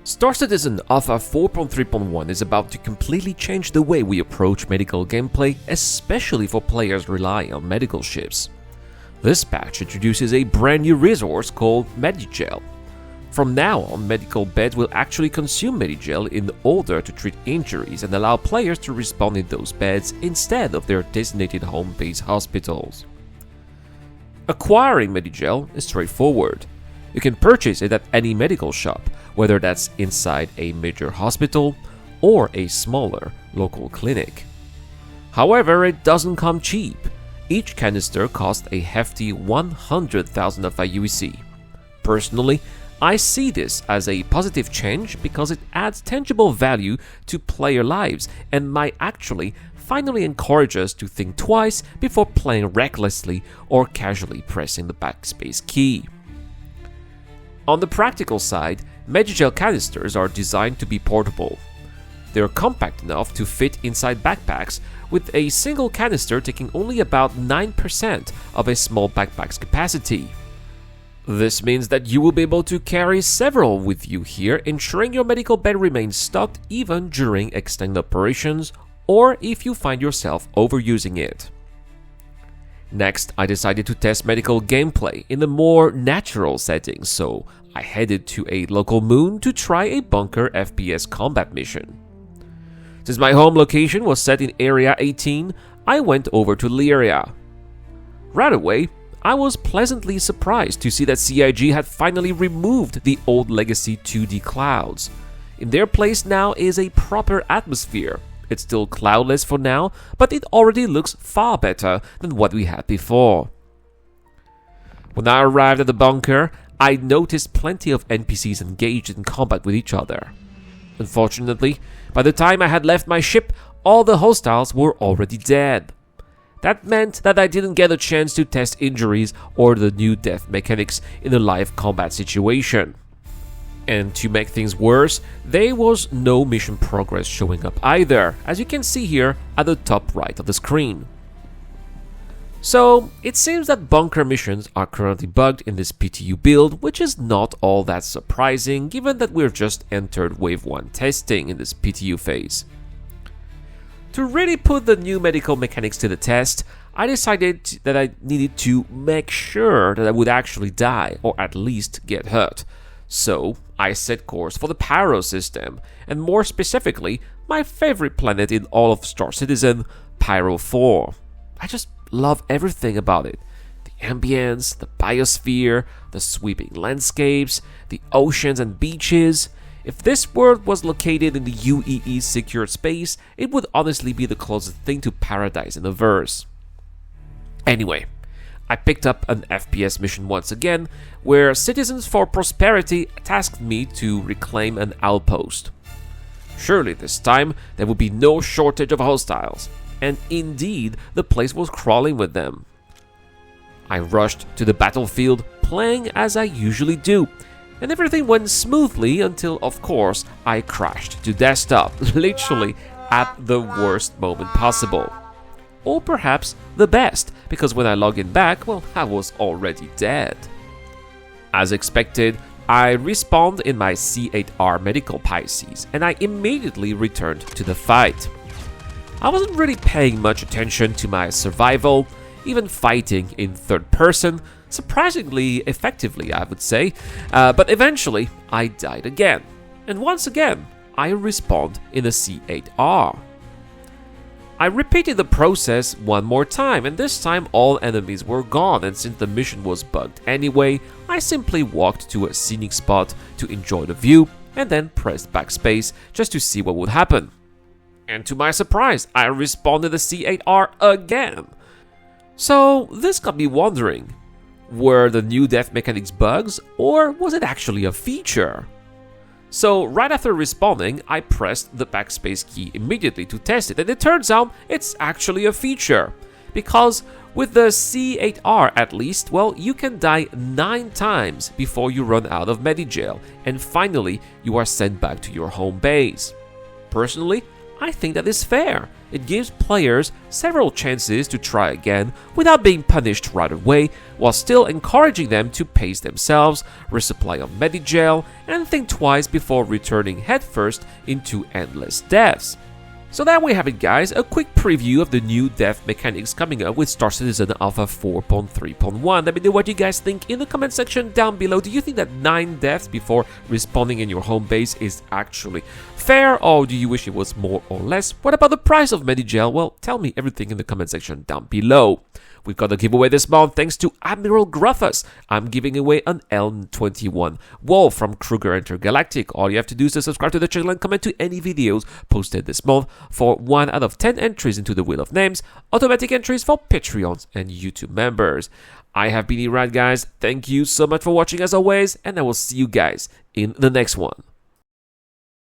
Star Citizen Alpha 4.3.1 is about to completely change the way we approach medical gameplay, especially for players relying on medical ships. This patch introduces a brand new resource called MediGel. From now on, medical beds will actually consume MediGel in order to treat injuries and allow players to respawn in those beds instead of their designated home-based hospitals. Acquiring MediGel is straightforward. You can purchase it at any medical shop, whether that's inside a major hospital or a smaller local clinic. However, it doesn't come cheap. Each canister costs a hefty 100,000 of UEC. Personally, I see this as a positive change because it adds tangible value to player lives and might actually finally encourage us to think twice before playing recklessly or casually pressing the backspace key. On the practical side, MediGel canisters are designed to be portable. They're compact enough to fit inside backpacks, with a single canister taking only about 9% of a small backpack's capacity. This means that you will be able to carry several with you here, ensuring your medical bed remains stocked even during extended operations or if you find yourself overusing it. Next, I decided to test medical gameplay in a more natural setting, so I headed to a local moon to try a bunker FPS combat mission. Since my home location was set in Area 18, I went over to Lyria. Right away, I was pleasantly surprised to see that CIG had finally removed the old legacy 2D clouds. In their place now is a proper atmosphere. It's still cloudless for now, but it already looks far better than what we had before. When I arrived at the bunker, I noticed plenty of NPCs engaged in combat with each other. Unfortunately, by the time I had left my ship, all the hostiles were already dead. That meant that I didn't get a chance to test injuries or the new death mechanics in a live combat situation. And to make things worse, there was no mission progress showing up either, as you can see here at the top right of the screen. So, it seems that bunker missions are currently bugged in this PTU build, which is not all that surprising given that we've just entered Wave 1 testing in this PTU phase. To really put the new medical mechanics to the test, I decided that I needed to make sure that I would actually die or at least get hurt. So, I set course for the Pyro system, and more specifically, my favorite planet in all of Star Citizen, Pyro 4. I just love everything about it. The ambience, the biosphere, the sweeping landscapes, the oceans and beaches. If this world was located in the UEE secured space, it would honestly be the closest thing to paradise in the verse. Anyway, I picked up an FPS mission once again, where Citizens for Prosperity tasked me to reclaim an outpost. Surely this time there would be no shortage of hostiles, and indeed the place was crawling with them. I rushed to the battlefield, playing as I usually do, and everything went smoothly until, of course, I crashed to desktop, literally at the worst moment possible. Or perhaps the best, because when I logged in back, well, I was already dead. As expected, I respawned in my C8R medical Pisces, and I immediately returned to the fight. I wasn't really paying much attention to my survival, even fighting in third person, surprisingly effectively, I would say, but eventually I died again, and once again I respawned in a C8R. I repeated the process one more time, and this time all enemies were gone, and since the mission was bugged anyway, I simply walked to a scenic spot to enjoy the view and then pressed backspace just to see what would happen. And to my surprise, I respawned in the C8R again. So this got me wondering, were the new death mechanics bugs, or was it actually a feature? So right after respawning, I pressed the backspace key immediately to test it, and it turns out it's actually a feature. Because with the C8R at least, well, you can die 9 times before you run out of MediGel, and finally you are sent back to your home base. Personally, I think that is fair. It gives players several chances to try again without being punished right away, while still encouraging them to pace themselves, resupply on MediGel, and think twice before returning headfirst into endless deaths. So there we have it, guys, a quick preview of the new death mechanics coming up with Star Citizen Alpha 4.3.1. Let me know what you guys think in the comment section down below. Do you think that 9 deaths before respawning in your home base is actually fair, or do you wish it was more or less? What about the price of MediGel? Well, tell me everything in the comment section down below. We've got a giveaway this month thanks to Admiral Gruffus. I'm giving away an L21 Wolf from Kruger Intergalactic. All you have to do is to subscribe to the channel and comment to any videos posted this month for 1 out of 10 entries into the Wheel of Names, automatic entries for Patreons and YouTube members. I have been Iran, guys. Thank you so much for watching as always, and I will see you guys in the next one.